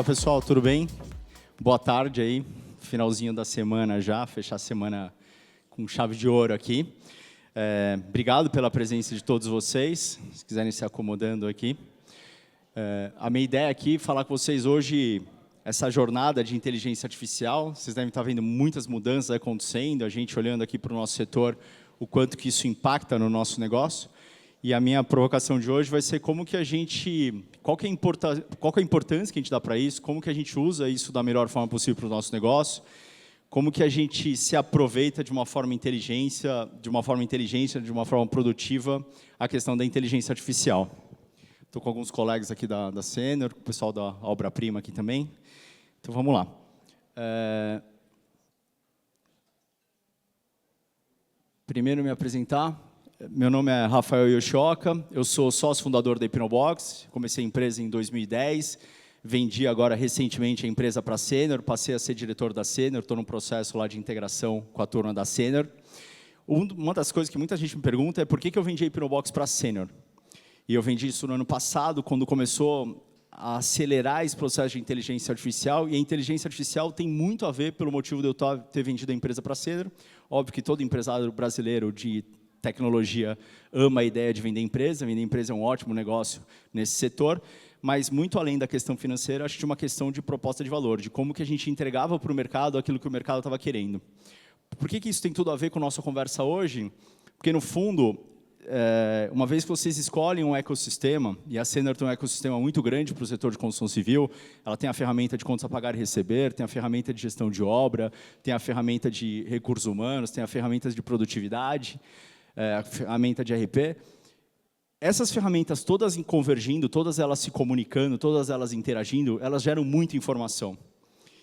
Fala pessoal, tudo bem? Boa tarde aí, finalzinho da semana já, fechar a semana com chave de ouro aqui. Obrigado pela presença de todos vocês, se quiserem se acomodando aqui. A minha ideia aqui é falar com vocês hoje essa jornada de inteligência artificial. Vocês devem estar vendo muitas mudanças acontecendo, a gente olhando aqui para o nosso setor, o quanto que isso impacta no nosso negócio. E a minha provocação de hoje vai ser como que a gente, qual que é a importância que a gente dá para isso, como que a gente usa isso da melhor forma possível para o nosso negócio, como que a gente se aproveita de uma forma inteligente, de uma forma produtiva, a questão da inteligência artificial. Estou com alguns colegas aqui da Sênior, o pessoal da Obra Prima aqui também. Então, vamos lá. Primeiro, me apresentar. Meu nome é Rafael Yoshioka, eu sou sócio fundador da Hipnobox, comecei a empresa em 2010, vendi agora recentemente a empresa para a Sênior, passei a ser diretor da Sênior, estou num processo lá de integração com a turma da Sênior. Uma das coisas que muita gente me pergunta é por que eu vendi a Hipnobox para a Sênior. E eu vendi isso no ano passado, quando começou a acelerar esse processo de inteligência artificial, e a inteligência artificial tem muito a ver pelo motivo de eu ter vendido a empresa para a Sênior. Óbvio que todo empresário brasileiro de tecnologia ama a ideia de vender empresa é um ótimo negócio nesse setor, mas muito além da questão financeira, acho que tinha uma questão de proposta de valor, de como que a gente entregava para o mercado aquilo que o mercado estava querendo. Por que isso tem tudo a ver com a nossa conversa hoje? Porque, no fundo, uma vez que vocês escolhem um ecossistema, e a Sênior tem um ecossistema muito grande para o setor de construção civil, ela tem a ferramenta de contas a pagar e receber, tem a ferramenta de gestão de obra, tem a ferramenta de recursos humanos, tem a ferramenta de produtividade, a ferramenta de RP. Essas ferramentas todas convergindo, todas elas se comunicando, todas elas interagindo, elas geram muita informação.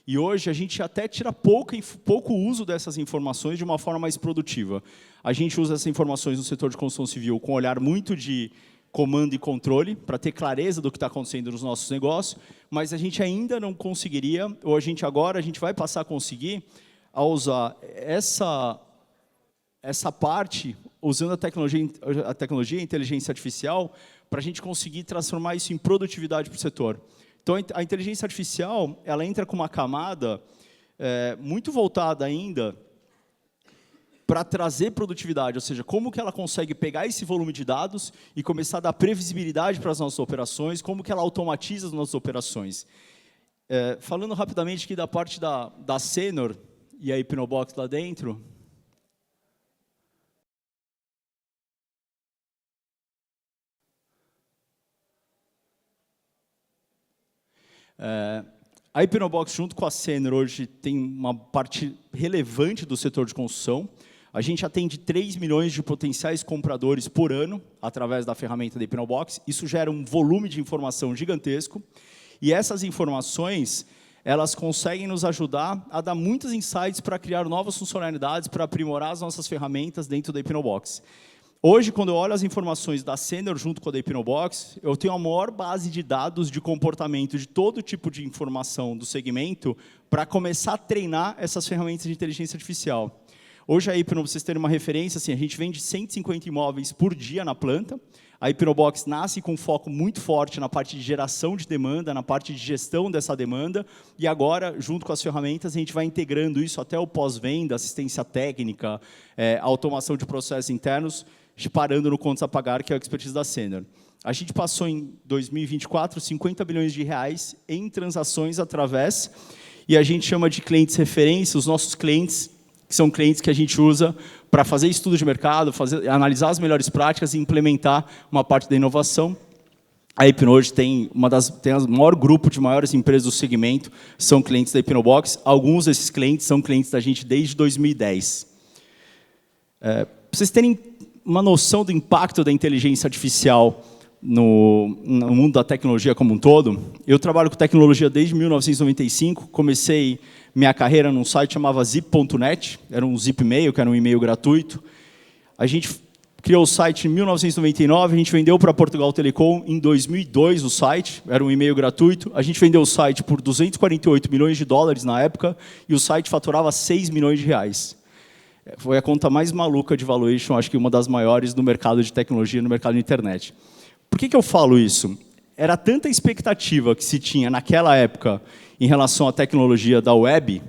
E hoje a gente até tira pouco uso dessas informações de uma forma mais produtiva. A gente usa essas informações no setor de construção civil com um olhar muito de comando e controle, para ter clareza do que está acontecendo nos nossos negócios, mas a gente ainda não conseguiria, ou a gente vai passar a conseguir, a usar essa parte, usando a tecnologia e a inteligência artificial, para a gente conseguir transformar isso em produtividade para o setor. Então, a inteligência artificial, ela entra com uma camada muito voltada ainda para trazer produtividade, ou seja, como que ela consegue pegar esse volume de dados e começar a dar previsibilidade para as nossas operações, como que ela automatiza as nossas operações. Falando rapidamente aqui da parte da Sênior e a Hipnobox lá dentro. A Hipnobox, junto com a Sênior, hoje tem uma parte relevante do setor de construção. A gente atende 3 milhões de potenciais compradores por ano, através da ferramenta da Hipnobox. Isso gera um volume de informação gigantesco. E essas informações, elas conseguem nos ajudar a dar muitos insights para criar novas funcionalidades, para aprimorar as nossas ferramentas dentro da Hipnobox. Hoje, quando eu olho as informações da Sênior junto com a da Hipnobox, eu tenho a maior base de dados de comportamento de todo tipo de informação do segmento para começar a treinar essas ferramentas de inteligência artificial. Hoje, a Hipno, para vocês terem uma referência, assim, a gente vende 150 imóveis por dia na planta. A Hipnobox nasce com um foco muito forte na parte de geração de demanda, na parte de gestão dessa demanda, e agora, junto com as ferramentas, a gente vai integrando isso até o pós-venda, assistência técnica, automação de processos internos, parando no contas a pagar, que é a expertise da Sênior. A gente passou em 2024 50 bilhões de reais em transações através, e a gente chama de clientes referência, os nossos clientes, que são clientes que a gente usa para fazer estudo de mercado, analisar as melhores práticas e implementar uma parte da inovação. A Hipno hoje tem o maior grupo de maiores empresas do segmento, são clientes da Hipnobox. Alguns desses clientes são clientes da gente desde 2010. Para vocês terem uma noção do impacto da inteligência artificial no mundo da tecnologia como um todo, eu trabalho com tecnologia desde 1995, comecei minha carreira num site chamado zip.net, era um zip mail, que era um e-mail gratuito. A gente criou o site em 1999, a gente vendeu para Portugal Telecom em 2002 o site, era um e-mail gratuito. A gente vendeu o site por 248 milhões de dólares na época, e o site faturava 6 milhões de reais. Foi a conta mais maluca de valuation, acho que uma das maiores no mercado de tecnologia, no mercado de internet. Por que eu falo isso? era tanta expectativa que se tinha naquela época em relação à tecnologia da web,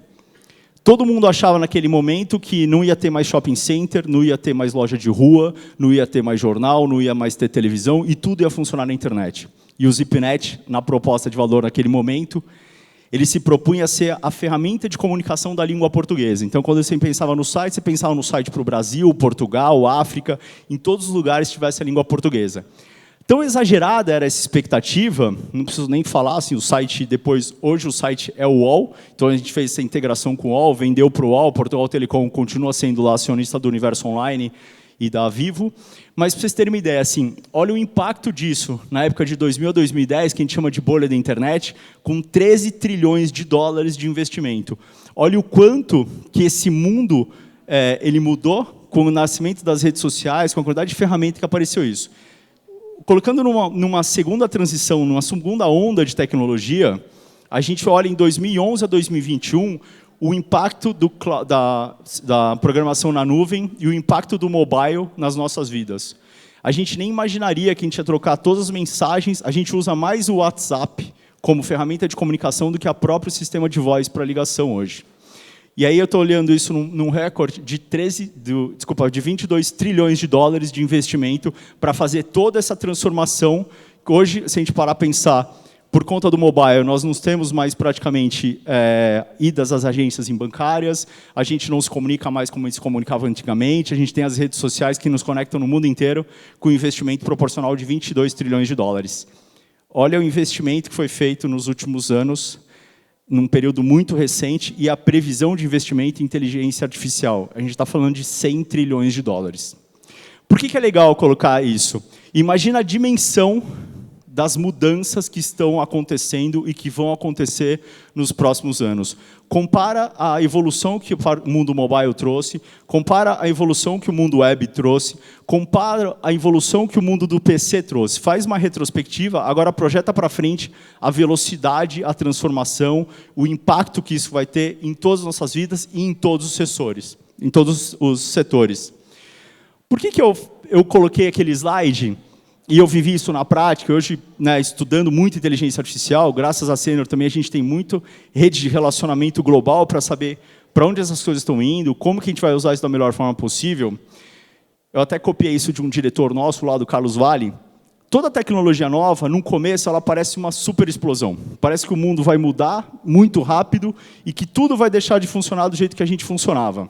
todo mundo achava naquele momento que não ia ter mais shopping center, não ia ter mais loja de rua, não ia ter mais jornal, não ia mais ter televisão, e tudo ia funcionar na internet. E o ZipNet, na proposta de valor naquele momento, ele se propunha a ser a ferramenta de comunicação da língua portuguesa. Então, quando você pensava no site, você pensava no site para o Brasil, Portugal, África, em todos os lugares que tivesse a língua portuguesa. Tão exagerada era essa expectativa, não preciso nem falar, assim, o site depois, hoje o site é o UOL, então a gente fez essa integração com o UOL, vendeu para o UOL, Portugal Telecom continua sendo lá acionista do Universo Online e da Vivo, mas para vocês terem uma ideia, assim, olha o impacto disso, na época de 2000 a 2010, que a gente chama de bolha da internet, com 13 trilhões de dólares de investimento. Olha o quanto que esse mundo ele mudou com o nascimento das redes sociais, com a quantidade de ferramenta que apareceu isso. Colocando numa segunda transição, numa segunda onda de tecnologia, a gente olha em 2011 a 2021 o impacto da programação na nuvem e o impacto do mobile nas nossas vidas. A gente nem imaginaria que a gente ia trocar todas as mensagens, a gente usa mais o WhatsApp como ferramenta de comunicação do que o próprio sistema de voz para ligação hoje. E aí eu estou olhando isso num recorde de 22 trilhões de dólares de investimento para fazer toda essa transformação. Hoje, se a gente parar a pensar, por conta do mobile, nós não temos mais praticamente idas às agências bancárias, a gente não se comunica mais como a gente se comunicava antigamente, a gente tem as redes sociais que nos conectam no mundo inteiro com um investimento proporcional de 22 trilhões de dólares. Olha o investimento que foi feito nos últimos anos, num período muito recente, e a previsão de investimento em inteligência artificial. A gente está falando de 100 trilhões de dólares. Por que é legal colocar isso? Imagina a dimensão das mudanças que estão acontecendo e que vão acontecer nos próximos anos. Compara a evolução que o mundo mobile trouxe, compara a evolução que o mundo web trouxe, compara a evolução que o mundo do PC trouxe. Faz uma retrospectiva, agora projeta para frente a velocidade, a transformação, o impacto que isso vai ter em todas as nossas vidas e em todos os setores. Por que eu coloquei aquele slide? E eu vivi isso na prática, hoje, né, estudando muito inteligência artificial, graças à Sênior também a gente tem muito rede de relacionamento global para saber para onde essas coisas estão indo, como que a gente vai usar isso da melhor forma possível. Eu até copiei isso de um diretor nosso lá do Carlos Vale. Toda tecnologia nova, no começo, ela parece uma super explosão. Parece que o mundo vai mudar muito rápido e que tudo vai deixar de funcionar do jeito que a gente funcionava.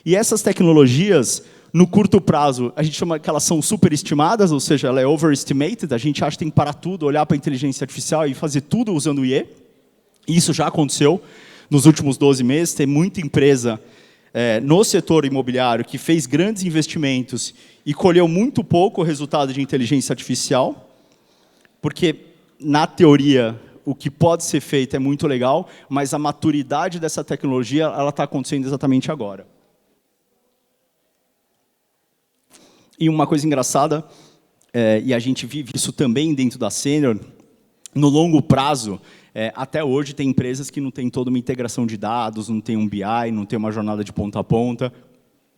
E essas tecnologias, no curto prazo, a gente chama que elas são superestimadas, ou seja, ela é overestimated, a gente acha que tem que parar tudo, olhar para a inteligência artificial e fazer tudo usando o IE. Isso já aconteceu nos últimos 12 meses, tem muita empresa no setor imobiliário que fez grandes investimentos e colheu muito pouco o resultado de inteligência artificial, porque, na teoria, o que pode ser feito é muito legal, mas a maturidade dessa tecnologia está acontecendo exatamente agora. E uma coisa engraçada, e a gente vive isso também dentro da Sênior, no longo prazo, até hoje tem empresas que não têm toda uma integração de dados, não tem um BI, não tem uma jornada de ponta a ponta,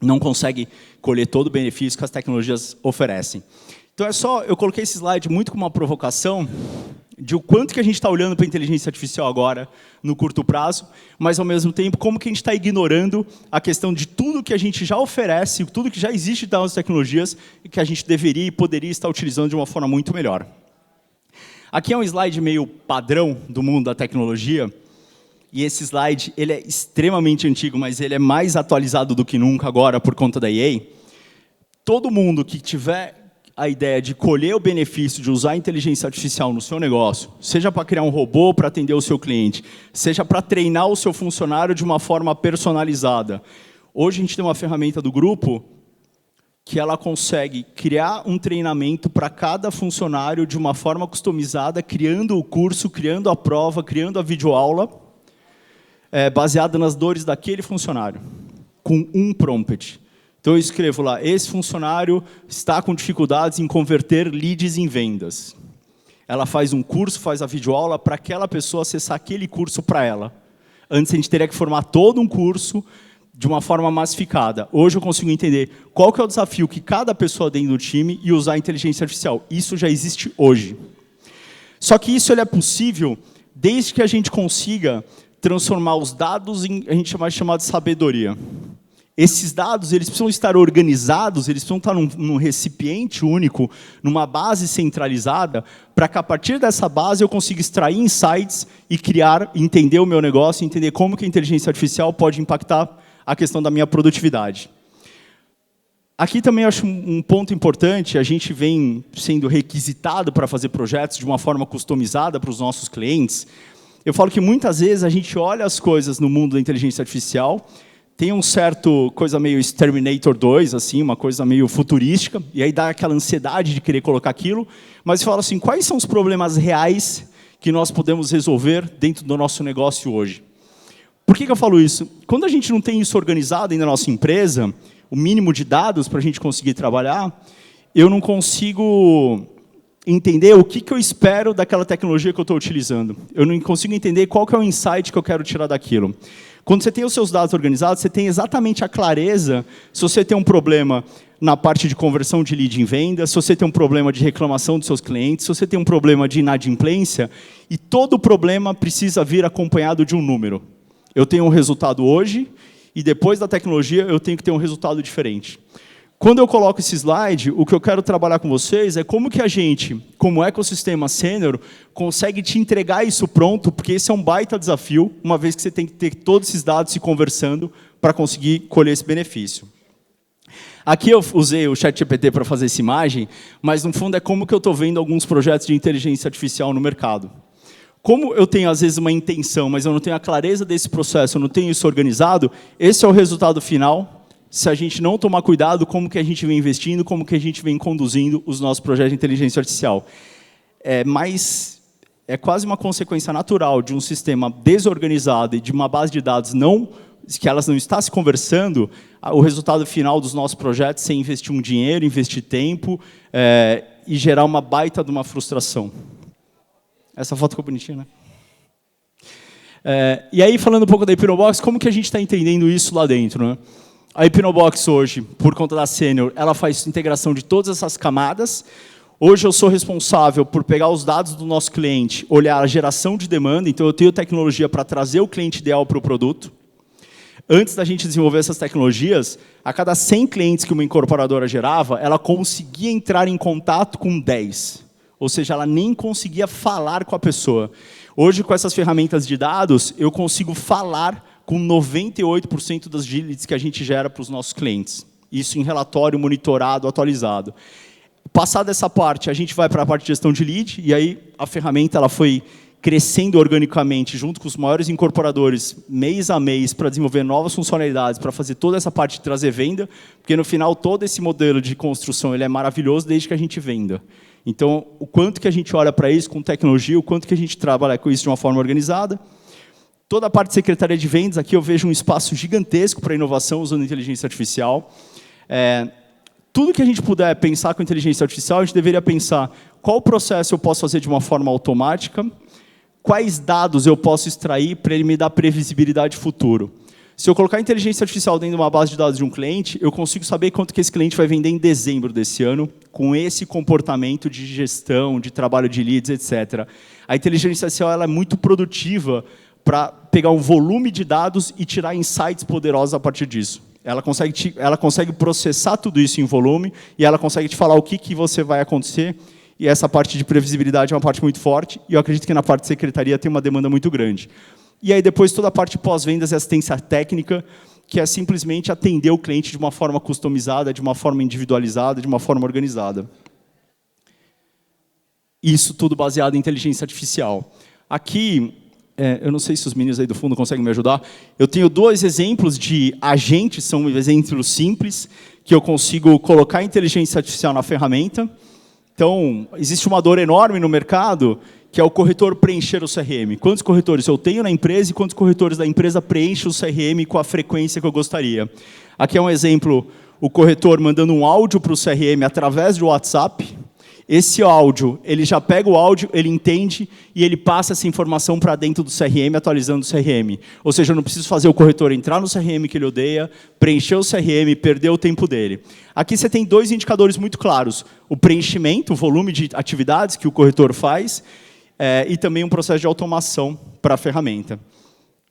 não consegue colher todo o benefício que as tecnologias oferecem. Então, eu coloquei esse slide muito como uma provocação de o quanto que a gente está olhando para a inteligência artificial agora, no curto prazo, mas, ao mesmo tempo, como que a gente está ignorando a questão de tudo que a gente já oferece, tudo que já existe das tecnologias e que a gente deveria e poderia estar utilizando de uma forma muito melhor. Aqui é um slide meio padrão do mundo da tecnologia, e esse slide ele é extremamente antigo, mas ele é mais atualizado do que nunca agora por conta da EA. Todo mundo que tiver a ideia de colher o benefício de usar a inteligência artificial no seu negócio, seja para criar um robô para atender o seu cliente, seja para treinar o seu funcionário de uma forma personalizada. Hoje a gente tem uma ferramenta do grupo que ela consegue criar um treinamento para cada funcionário de uma forma customizada, criando o curso, criando a prova, criando a videoaula, baseada nas dores daquele funcionário, com um prompt. Então, eu escrevo lá, esse funcionário está com dificuldades em converter leads em vendas. Ela faz um curso, faz a videoaula para aquela pessoa acessar aquele curso para ela. Antes, a gente teria que formar todo um curso de uma forma massificada. Hoje, eu consigo entender qual que é o desafio que cada pessoa tem no time e usar a inteligência artificial. Isso já existe hoje. Só que isso ele é possível desde que a gente consiga transformar os dados em, a gente vai chamar de sabedoria. Esses dados eles precisam estar organizados, eles precisam estar num recipiente único, numa base centralizada, para que a partir dessa base eu consiga extrair insights e criar, entender o meu negócio, entender como que a inteligência artificial pode impactar a questão da minha produtividade. Aqui também eu acho um ponto importante, a gente vem sendo requisitado para fazer projetos de uma forma customizada para os nossos clientes. Eu falo que muitas vezes a gente olha as coisas no mundo da inteligência artificial, tem um certo coisa meio Terminator 2, assim, uma coisa meio futurística, e aí dá aquela ansiedade de querer colocar aquilo, mas fala assim, quais são os problemas reais que nós podemos resolver dentro do nosso negócio hoje? Por que eu falo isso? Quando a gente não tem isso organizado aí na nossa empresa, o mínimo de dados para a gente conseguir trabalhar, eu não consigo entender o que eu espero daquela tecnologia que eu estou utilizando. Eu não consigo entender qual que é o insight que eu quero tirar daquilo. Quando você tem os seus dados organizados, você tem exatamente a clareza se você tem um problema na parte de conversão de lead em venda, se você tem um problema de reclamação dos seus clientes, se você tem um problema de inadimplência, e todo problema precisa vir acompanhado de um número. Eu tenho um resultado hoje, e depois da tecnologia eu tenho que ter um resultado diferente. Quando eu coloco esse slide, o que eu quero trabalhar com vocês é como que a gente, como ecossistema sênior, consegue te entregar isso pronto, porque esse é um baita desafio, uma vez que você tem que ter todos esses dados se conversando para conseguir colher esse benefício. Aqui eu usei o ChatGPT para fazer essa imagem, mas no fundo é como que eu estou vendo alguns projetos de inteligência artificial no mercado. Como eu tenho, às vezes, uma intenção, mas eu não tenho a clareza desse processo, eu não tenho isso organizado, esse é o resultado final. Se a gente não tomar cuidado, como que a gente vem investindo, como que a gente vem conduzindo os nossos projetos de inteligência artificial. É quase uma consequência natural de um sistema desorganizado e de uma base de dados que elas não estão se conversando, o resultado final dos nossos projetos é investir um dinheiro, investir tempo e gerar uma baita de uma frustração. Essa foto ficou bonitinha, né? E aí, falando um pouco da Hipnobox, como que a gente está entendendo isso lá dentro, né? A Hipnobox hoje, por conta da Sênior, ela faz integração de todas essas camadas. Hoje eu sou responsável por pegar os dados do nosso cliente, olhar a geração de demanda, então eu tenho tecnologia para trazer o cliente ideal para o produto. Antes da gente desenvolver essas tecnologias, a cada 100 clientes que uma incorporadora gerava, ela conseguia entrar em contato com 10. Ou seja, ela nem conseguia falar com a pessoa. Hoje, com essas ferramentas de dados, eu consigo falar com 98% das leads que a gente gera para os nossos clientes. Isso em relatório monitorado, atualizado. Passada essa parte, a gente vai para a parte de gestão de lead, e aí a ferramenta ela foi crescendo organicamente junto com os maiores incorporadores, mês a mês, para desenvolver novas funcionalidades, para fazer toda essa parte de trazer venda, porque no final todo esse modelo de construção ele é maravilhoso desde que a gente venda. Então, o quanto que a gente olha para isso com tecnologia, o quanto que a gente trabalha com isso de uma forma organizada. Toda a parte de secretaria de vendas, aqui eu vejo um espaço gigantesco para inovação usando inteligência artificial. Tudo que a gente puder pensar com inteligência artificial, a gente deveria pensar qual processo eu posso fazer de uma forma automática, quais dados eu posso extrair para ele me dar previsibilidade futuro. Se eu colocar inteligência artificial dentro de uma base de dados de um cliente, eu consigo saber quanto que esse cliente vai vender em dezembro desse ano, com esse comportamento de gestão, de trabalho de leads, etc. A inteligência artificial ela é muito produtiva para pegar um volume de dados e tirar insights poderosos a partir disso. Ela consegue processar tudo isso em volume e ela consegue te falar o que você vai acontecer. E essa parte de previsibilidade é uma parte muito forte. E eu acredito que na parte de secretaria tem uma demanda muito grande. E aí depois toda a parte de pós-vendas e assistência técnica, que é simplesmente atender o cliente de uma forma customizada, de uma forma individualizada, de uma forma organizada. Isso tudo baseado em inteligência artificial. Aqui, eu não sei se os meninos aí do fundo conseguem me ajudar, eu tenho 2 exemplos de agentes, são exemplos simples, que eu consigo colocar inteligência artificial na ferramenta. Então, existe uma dor enorme no mercado, que é o corretor preencher o CRM. Quantos corretores eu tenho na empresa e quantos corretores da empresa preenchem o CRM com a frequência que eu gostaria. Aqui é um exemplo, o corretor mandando um áudio para o CRM através do WhatsApp. Esse áudio, ele já pega o áudio, ele entende e ele passa essa informação para dentro do CRM, atualizando o CRM. Ou seja, eu não preciso fazer o corretor entrar no CRM que ele odeia, preencher o CRM, perder o tempo dele. Aqui você tem 2 indicadores muito claros. O preenchimento, o volume de atividades que o corretor faz, e também um processo de automação para a ferramenta.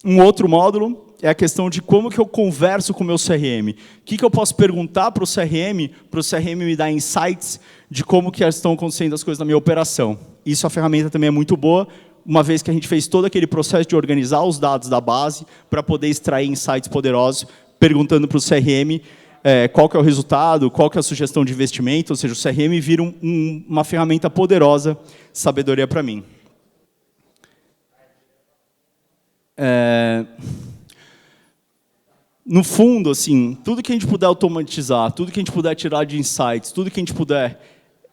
Um outro módulo é a questão de como que eu converso com o meu CRM. O que eu posso perguntar para o CRM me dar insights de como que estão acontecendo as coisas na minha operação. Isso a ferramenta também é muito boa, uma vez que a gente fez todo aquele processo de organizar os dados da base para poder extrair insights poderosos, perguntando para o CRM qual que é o resultado, qual que é a sugestão de investimento, ou seja, o CRM vira uma ferramenta poderosa de sabedoria para mim. No fundo, assim, tudo que a gente puder automatizar, tudo que a gente puder tirar de insights, tudo que a gente puder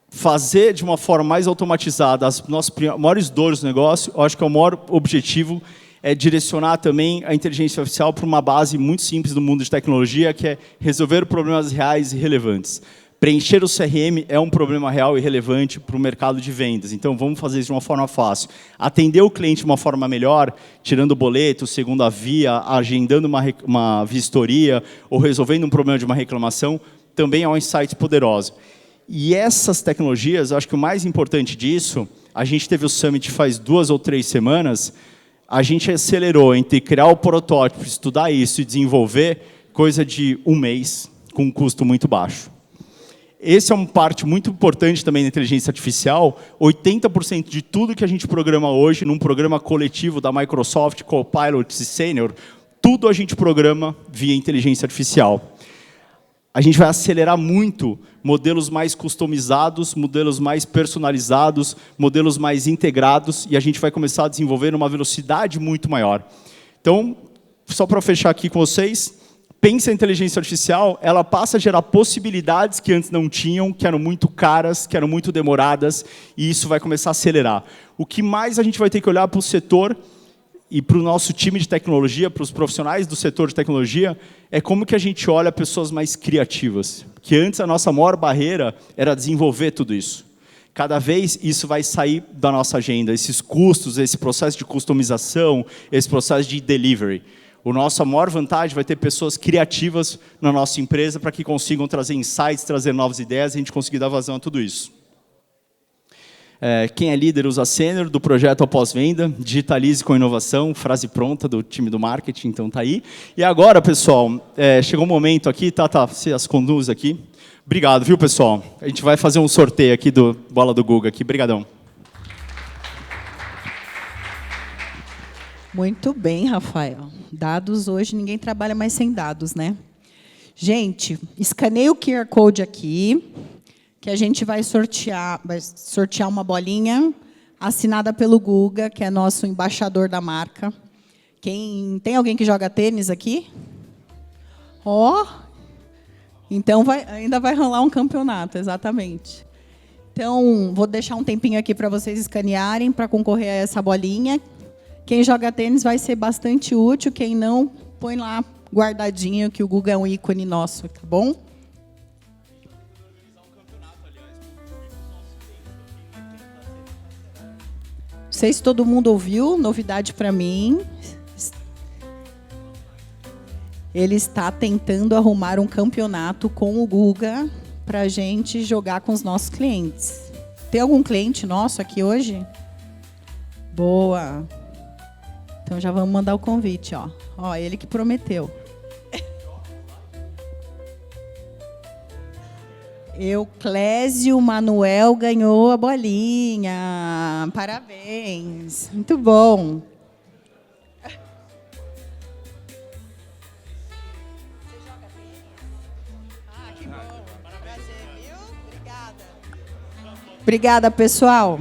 fazer de uma forma mais automatizada as nossas maiores dores do negócio, eu acho que o maior objetivo é direcionar também a inteligência artificial para uma base muito simples do mundo de tecnologia, que é resolver problemas reais e relevantes. Preencher o CRM é um problema real e relevante para o mercado de vendas. Então, vamos fazer isso de uma forma fácil. Atender o cliente de uma forma melhor, tirando boleto, segunda via, agendando uma vistoria ou resolvendo um problema de uma reclamação, também é um insight poderoso. E essas tecnologias, eu acho que o mais importante disso, a gente teve o Summit faz 2 ou 3 semanas, a gente acelerou entre criar o protótipo, estudar isso e desenvolver coisa de 1 mês, com um custo muito baixo. Essa é uma parte muito importante também da inteligência artificial. 80% de tudo que a gente programa hoje, num programa coletivo da Microsoft, Copilot e Senior, tudo a gente programa via inteligência artificial. A gente vai acelerar muito modelos mais customizados, modelos mais personalizados, modelos mais integrados, e a gente vai começar a desenvolver numa velocidade muito maior. Então, só para fechar aqui com vocês, pensa a inteligência artificial, ela passa a gerar possibilidades que antes não tinham, que eram muito caras, que eram muito demoradas, e isso vai começar a acelerar. O que mais a gente vai ter que olhar para o setor e para o nosso time de tecnologia, para os profissionais do setor de tecnologia, é como que a gente olha pessoas mais criativas. Que antes a nossa maior barreira era desenvolver tudo isso. Cada vez isso vai sair da nossa agenda, esses custos, esse processo de customização, esse processo de delivery. A nossa maior vantagem vai ter pessoas criativas na nossa empresa para que consigam trazer insights, trazer novas ideias e a gente conseguir dar vazão a tudo isso. Quem é líder usa Senior, do projeto ao pós-venda, digitalize com inovação, frase pronta do time do marketing, então tá aí. E agora, pessoal, chegou o momento aqui, Tata, você as conduz aqui. Obrigado, viu, pessoal? A gente vai fazer um sorteio aqui do Bola do Guga aqui. Obrigadão. Muito bem, Rafael. Dados hoje, ninguém trabalha mais sem dados, né? Gente, escaneie o QR Code aqui, que a gente vai sortear uma bolinha assinada pelo Guga, que é nosso embaixador da marca. Tem alguém que joga tênis aqui? Ó! Então, ainda vai rolar um campeonato, exatamente. Então, vou deixar um tempinho aqui para vocês escanearem, para concorrer a essa bolinha. Quem joga tênis vai ser bastante útil, quem não, põe lá guardadinho, que o Guga é um ícone nosso, tá bom? Não sei se todo mundo ouviu, novidade para mim. Ele está tentando arrumar um campeonato com o Guga para a gente jogar com os nossos clientes. Tem algum cliente nosso aqui hoje? Boa! Então, já vamos mandar o convite, ó. Ó, ele que prometeu. Euclésio Manuel ganhou a bolinha. Parabéns. Muito bom. Você joga tênis? Ah, que bom. Prazer, viu? Obrigada. Obrigada, pessoal.